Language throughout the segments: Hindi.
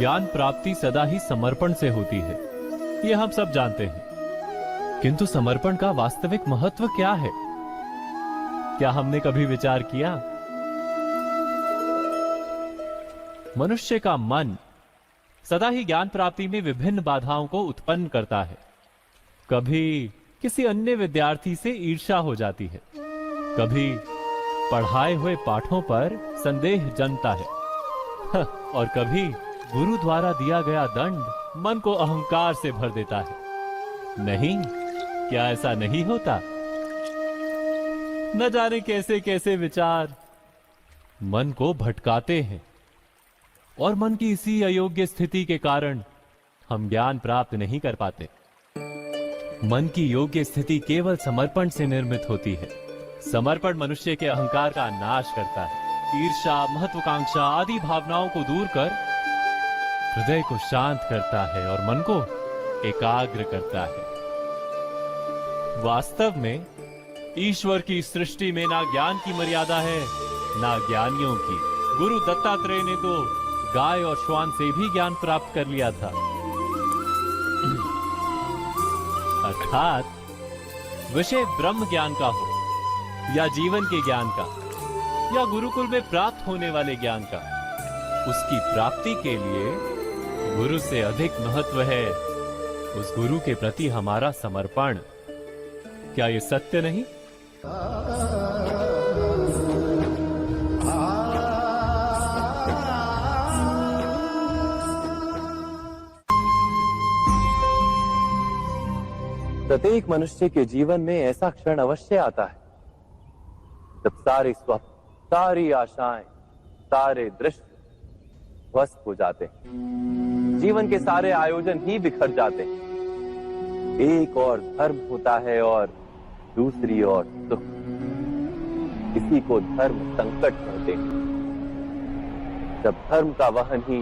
ज्ञान प्राप्ति सदा ही समर्पण से होती है, ये हम सब जानते हैं। किंतु समर्पण का वास्तविक महत्व क्या है? क्या हमने कभी विचार किया? मनुष्य का मन सदा ही ज्ञान प्राप्ति में विभिन्न बाधाओं को उत्पन्न करता है। कभी किसी अन्य विद्यार्थी से ईर्ष्या हो जाती है, कभी पढ़ाए हुए पाठों पर संदेह जन्मता है और कभी गुरु द्वारा दिया गया दंड मन को अहंकार से भर देता है। नहीं, क्या ऐसा नहीं होता? न जाने कैसे कैसे विचार मन को भटकाते हैं और मन की इसी अयोग्य स्थिति के कारण हम ज्ञान प्राप्त नहीं कर पाते। मन की योग्य स्थिति केवल समर्पण से निर्मित होती है। समर्पण मनुष्य के अहंकार का नाश करता है, ईर्ष्या, महत्वाकांक्षा आदि भावनाओं को दूर कर हृदय को शांत करता है और मन को एकाग्र करता है। वास्तव में ईश्वर की सृष्टि में ना ज्ञान की मर्यादा है, ना ज्ञानियों की। गुरु दत्तात्रेय ने तो गाय और श्वान से भी ज्ञान प्राप्त कर लिया था। अर्थात विषय ब्रह्म ज्ञान का हो या जीवन के ज्ञान का या गुरुकुल में प्राप्त होने वाले ज्ञान का, उसकी प्राप्ति के लिए गुरु से अधिक महत्व है उस गुरु के प्रति हमारा समर्पण। क्या ये सत्य नहीं? प्रत्येक मनुष्य के जीवन में ऐसा क्षण अवश्य आता है जब सारे स्वप्न, सारी आशाएं, सारे दृश्य ध्वस्त हो जाते हैं। जीवन के सारे आयोजन ही बिखर जाते हैं। एक और धर्म होता है और दूसरी ओर सुख। किसी को धर्म संकट कहते हैं, जब धर्म का वहन ही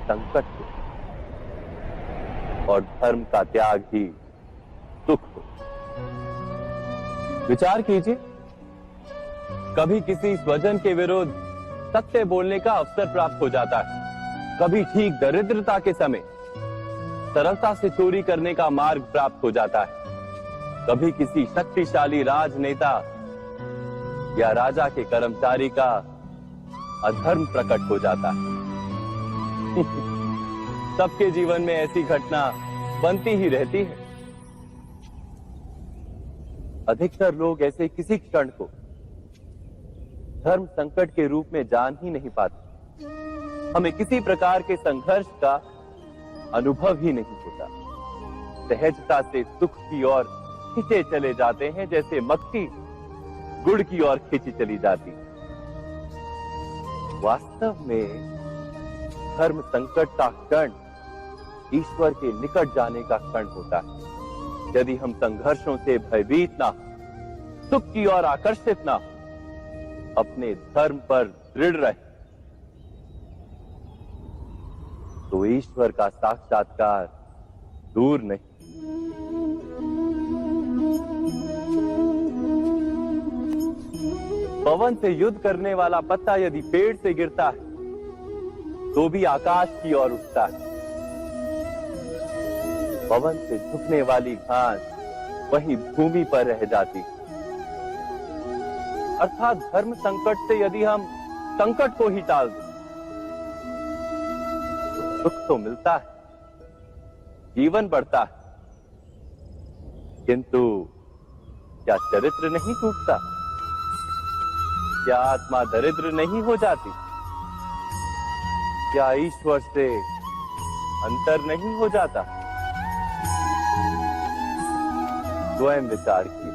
संकट हो और धर्म का त्याग ही सुख हो। विचार कीजिए, कभी किसी स्वजन के विरुद्ध सत्य बोलने का अवसर प्राप्त हो जाता है, कभी ठीक दरिद्रता के समय सरलता से चोरी करने का मार्ग प्राप्त हो जाता है, कभी किसी शक्तिशाली राजनेता या राजा के कर्मचारी का अधर्म प्रकट हो जाता है। सबके जीवन में ऐसी घटना बनती ही रहती है। अधिकतर लोग ऐसे किसी क्षण को धर्म संकट के रूप में जान ही नहीं पाते। हमें किसी प्रकार के संघर्ष का अनुभव ही नहीं होता। सहजता से सुख की ओर खींचे चले जाते हैं, जैसे मक्खी गुड़ की ओर खींची चली जाती। वास्तव में धर्म संकट का क्षण ईश्वर के निकट जाने का क्षण होता है। यदि हम संघर्षों से भयभीत ना हो, सुख की ओर आकर्षित ना हो, अपने धर्म पर दृढ़ रहे, तो ईश्वर का साक्षात्कार दूर नहीं। पवन से युद्ध करने वाला पत्ता यदि पेड़ से गिरता है तो भी आकाश की ओर उठता है। पवन से झुकने वाली घास वहीं भूमि पर रह जाती। अर्थात धर्म संकट से यदि हम संकट को ही टाल दें तो सुख तो मिलता है, जीवन बढ़ता है, किंतु क्या चरित्र नहीं टूटता? क्या आत्मा दरिद्र नहीं हो जाती? क्या ईश्वर से अंतर नहीं हो जाता? स्वयं विचार किया।